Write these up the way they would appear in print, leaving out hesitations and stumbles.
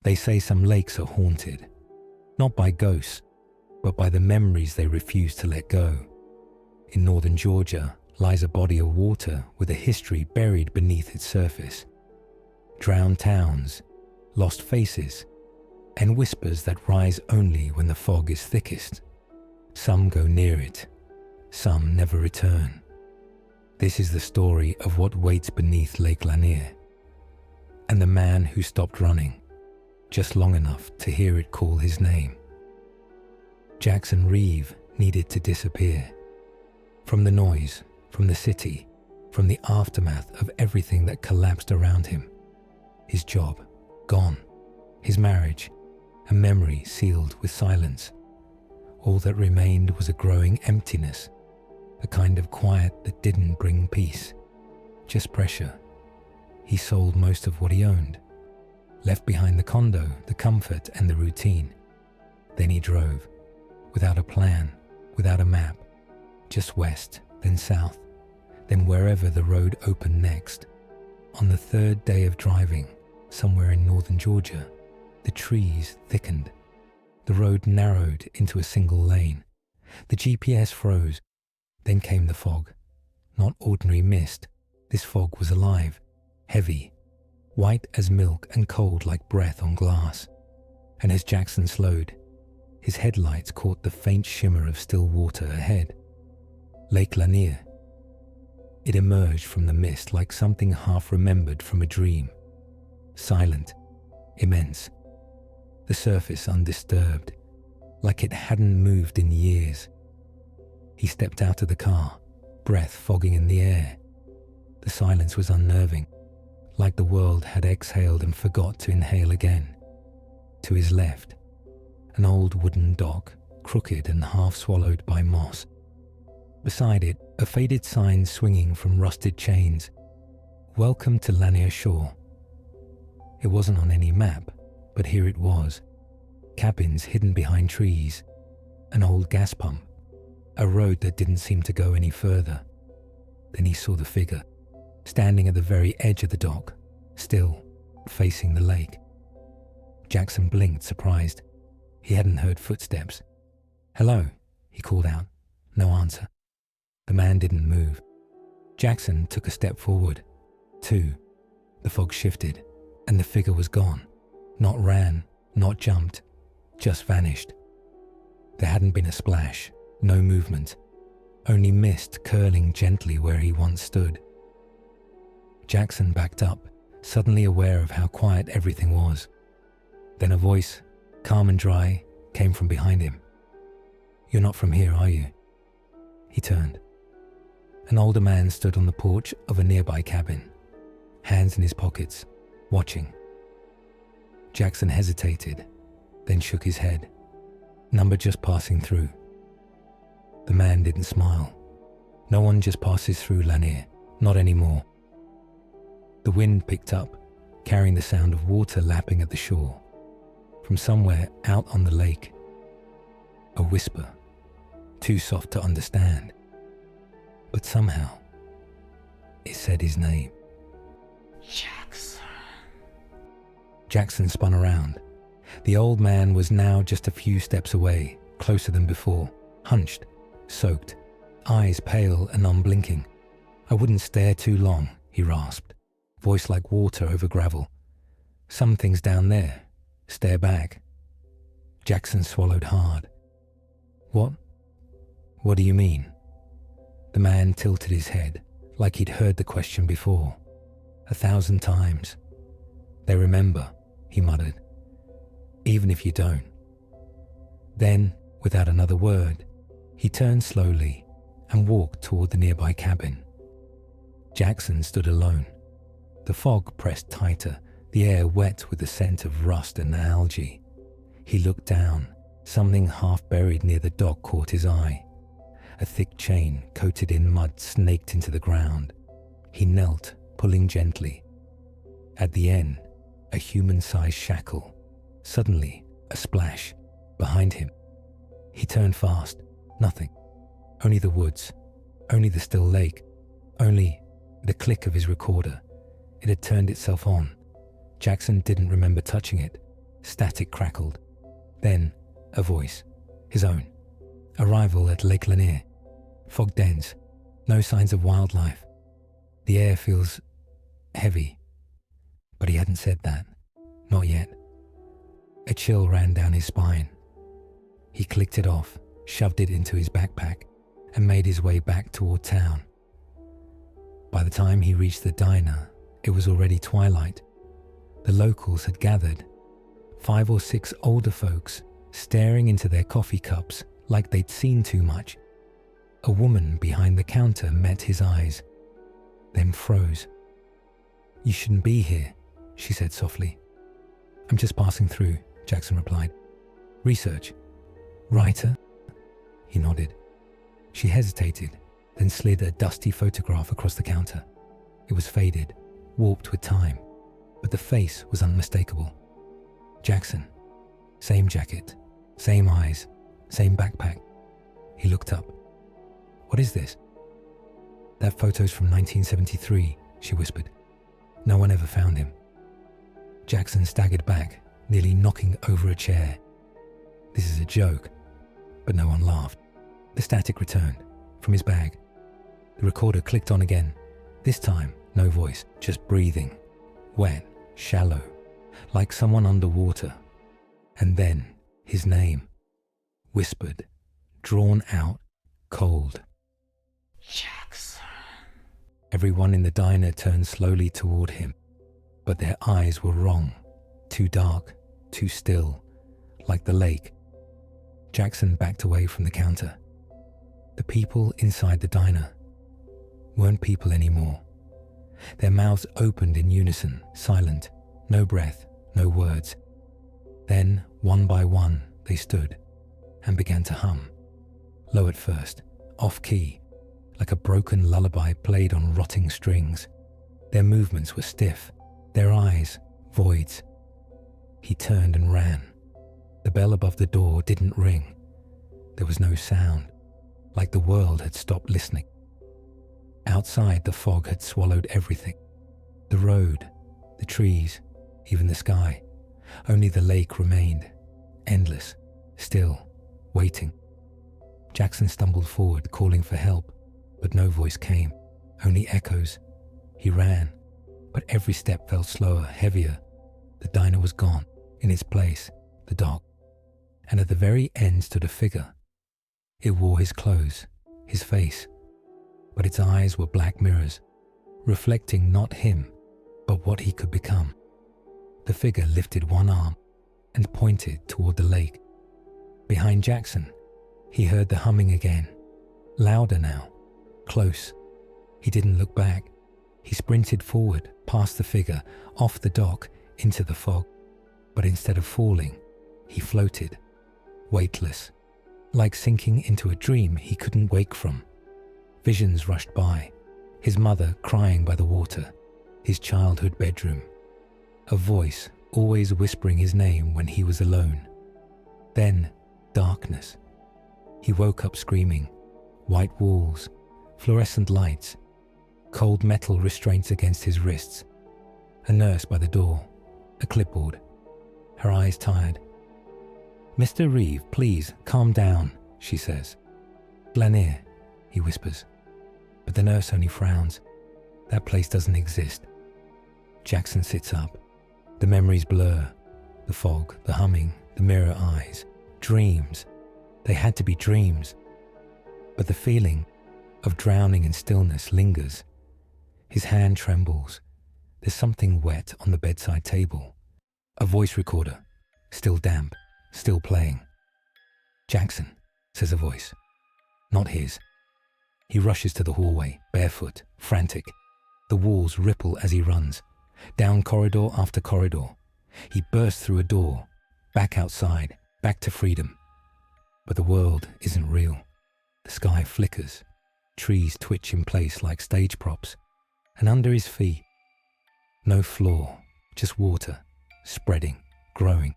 They say some lakes are haunted, not by ghosts, but by the memories they refuse to let go. In northern Georgia lies a body of water with a history buried beneath its surface. Drowned towns, lost faces, and whispers that rise only when the fog is thickest. Some go near it, some never return. This is the story of what waits beneath Lake Lanier, and the man who stopped running just long enough to hear it call his name. Jackson Reeve needed to disappear. From the noise, from the city, from the aftermath of everything that collapsed around him. His job, gone. His marriage, a memory sealed with silence. All that remained was a growing emptiness, a kind of quiet that didn't bring peace, just pressure. He sold most of what he owned, left behind the condo, the comfort and the routine. Then he drove, without a plan, without a map, just west, then south, then wherever the road opened next. On the third day of driving, somewhere in northern Georgia, the trees thickened. The road narrowed into a single lane. The GPS froze. Then came the fog. Not ordinary mist. This fog was alive, heavy, white as milk and cold like breath on glass. And as Jackson slowed, his headlights caught the faint shimmer of still water ahead. Lake Lanier. It emerged from the mist like something half remembered from a dream. Silent, immense. The surface undisturbed, like it hadn't moved in years. He stepped out of the car, breath fogging in the air. The silence was unnerving, like the world had exhaled and forgot to inhale again. To his left, an old wooden dock, crooked and half swallowed by moss. Beside it, a faded sign swinging from rusted chains. Welcome to Lanier Shore. It wasn't on any map, but here it was. Cabins hidden behind trees, an old gas pump, a road that didn't seem to go any further. Then he saw the figure, standing at the very edge of the dock, still, facing the lake. Jackson blinked, surprised. He hadn't heard footsteps. "Hello," he called out. No answer. The man didn't move. Jackson took a step forward. Two. The fog shifted, and the figure was gone. Not ran, not jumped, just vanished. There hadn't been a splash, no movement, only mist curling gently where he once stood. Jackson backed up, suddenly aware of how quiet everything was. Then a voice, calm and dry, came from behind him. "You're not from here, are you?" He turned. An older man stood on the porch of a nearby cabin, hands in his pockets, watching. Jackson hesitated, then shook his head. Number just passing through. The man didn't smile. No one just passes through Lanier, not anymore. The wind picked up, carrying the sound of water lapping at the shore. From somewhere out on the lake, a whisper, too soft to understand. But somehow, it said his name. Jackson. Jackson spun around. The old man was now just a few steps away, closer than before, hunched, soaked, eyes pale and unblinking. "I wouldn't stare too long," he rasped, voice like water over gravel. "Something's down there. Stare back." Jackson swallowed hard. What do you mean?" The man tilted his head, like he'd heard the question before, 1,000 times. "They remember," he muttered. "Even if you don't." Then, without another word, he turned slowly and walked toward the nearby cabin. Jackson stood alone. The fog pressed tighter, the air wet with the scent of rust and algae. He looked down. Something half buried near the dock caught his eye. A thick chain coated in mud snaked into the ground. He knelt, pulling gently. At the end, a human-sized shackle. Suddenly, a splash. Behind him. He turned fast. Nothing. Only the woods. Only the still lake. Only the click of his recorder. It had turned itself on. Jackson didn't remember touching it. Static crackled. Then, a voice. His own. Arrival at Lake Lanier. Fog dense. No signs of wildlife. The air feels heavy. But he hadn't said that. Not yet. A chill ran down his spine. He clicked it off, shoved it into his backpack, and made his way back toward town. By the time he reached the diner, it was already twilight. The locals had gathered, 5 or 6 older folks staring into their coffee cups like they'd seen too much. A woman behind the counter met his eyes, then froze. "You shouldn't be here," she said softly. "I'm just passing through," Jackson replied. "Research. Writer?" He nodded. She hesitated, then slid a dusty photograph across the counter. It was faded, warped with time, but the face was unmistakable. Jackson. Same jacket, same eyes, same backpack. He looked up. "What is this?" "That photo's from 1973, she whispered. "No one ever found him." Jackson staggered back, nearly knocking over a chair. This is a joke, but no one laughed. The static returned, from his bag. The recorder clicked on again. This time, no voice, just breathing. Wet, shallow, like someone underwater. And then, his name. Whispered, drawn out, cold. Jackson. Everyone in the diner turned slowly toward him, but their eyes were wrong. Too dark, too still, like the lake. Jackson backed away from the counter. The people inside the diner weren't people anymore. Their mouths opened in unison, silent, no breath, no words. Then, one by one, they stood and began to hum. Low at first, off-key, like a broken lullaby played on rotting strings. Their movements were stiff, their eyes voids. He turned and ran. The bell above the door didn't ring. There was no sound, like the world had stopped listening. Outside, the fog had swallowed everything. The road, the trees, even the sky. Only the lake remained, endless, still, waiting. Jackson stumbled forward, calling for help, but no voice came, only echoes. He ran, but every step felt slower, heavier. The diner was gone. In its place, the dock. And at the very end stood a figure. It wore his clothes, his face, but its eyes were black mirrors, reflecting not him, but what he could become. The figure lifted one arm and pointed toward the lake. Behind Jackson, he heard the humming again, louder now, close. He didn't look back. He sprinted forward, past the figure, off the dock, into the fog. But instead of falling, he floated, weightless, like sinking into a dream he couldn't wake from. Visions rushed by, his mother crying by the water, his childhood bedroom, a voice always whispering his name when he was alone. Then, darkness. He woke up screaming, white walls, fluorescent lights, cold metal restraints against his wrists, a nurse by the door, a clipboard. Her eyes tired. "Mr. Reeve, please, calm down," she says. "Lanier," he whispers. But the nurse only frowns. That place doesn't exist. Jackson sits up. The memories blur. The fog, the humming, the mirror eyes. Dreams. They had to be dreams. But the feeling of drowning in stillness lingers. His hand trembles. There's something wet on the bedside table. A voice recorder, still damp, still playing. "Jackson," says a voice. Not his. He rushes to the hallway, barefoot, frantic. The walls ripple as he runs, down corridor after corridor. He bursts through a door, back outside, back to freedom. But the world isn't real. The sky flickers. Trees twitch in place like stage props. And under his feet, no floor, just water. Spreading, growing.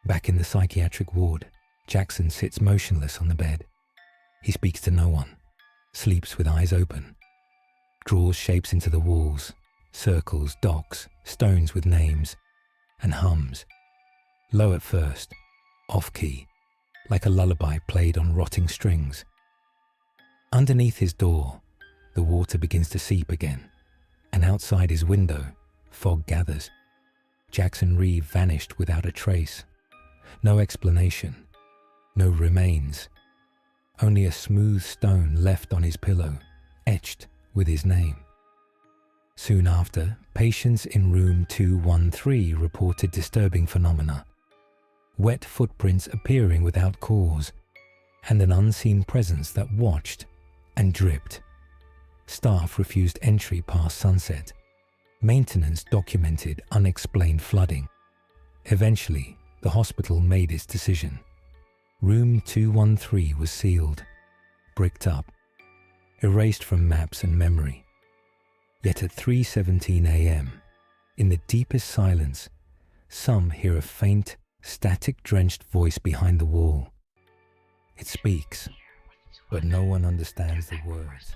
Back in the psychiatric ward, Jackson sits motionless on the bed. He speaks to no one, sleeps with eyes open, draws shapes into the walls, circles, dots, stones with names, and hums. low at first, off-key, like a lullaby played on rotting strings. Underneath his door, the water begins to seep again, and outside his window, fog gathers. Jackson Reeve vanished without a trace. No explanation, no remains. Only a smooth stone left on his pillow, etched with his name. Soon after, patients in room 213 reported disturbing phenomena. Wet footprints appearing without cause, and an unseen presence that watched and dripped. Staff refused entry past sunset. Maintenance documented unexplained flooding. Eventually, the hospital made its decision. Room 213 was sealed, bricked up, erased from maps and memory. Yet at 3:17 a.m., in the deepest silence, some hear a faint, static-drenched voice behind the wall. It speaks, but no one understands the words.